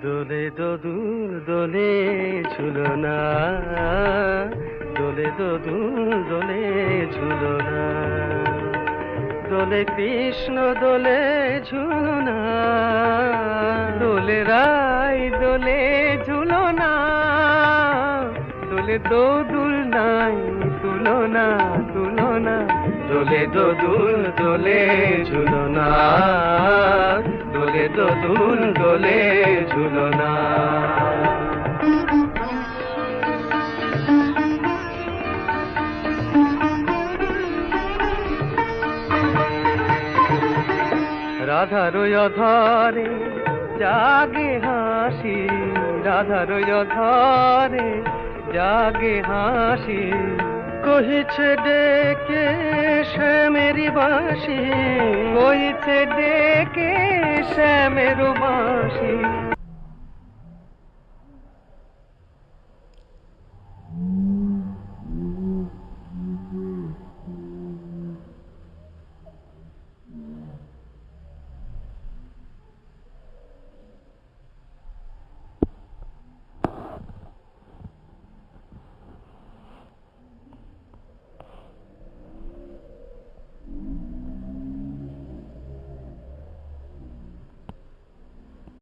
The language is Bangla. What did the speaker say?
দোলে দোদুল দোলে ঝুলনা, দোলে দোদুল দোলে ঝুলনা, দোলে কৃষ্ণ দোলে ঝুলনা, দোলে রাই দোলে ঝুলনা, দোলে দোদুল নাই তুলনা তুলনা, দোলে দোদুল দোলে ঝুলনা, দোলে দোদুল দোলে ঝুলনা। রাধার অধরে জাগে হাসি, রাধার অধরে জাগে হাসি, কহিছে ডেকে শ্যামের বাঁশি, কহিছে ডেকে শ্যামের বাঁশি,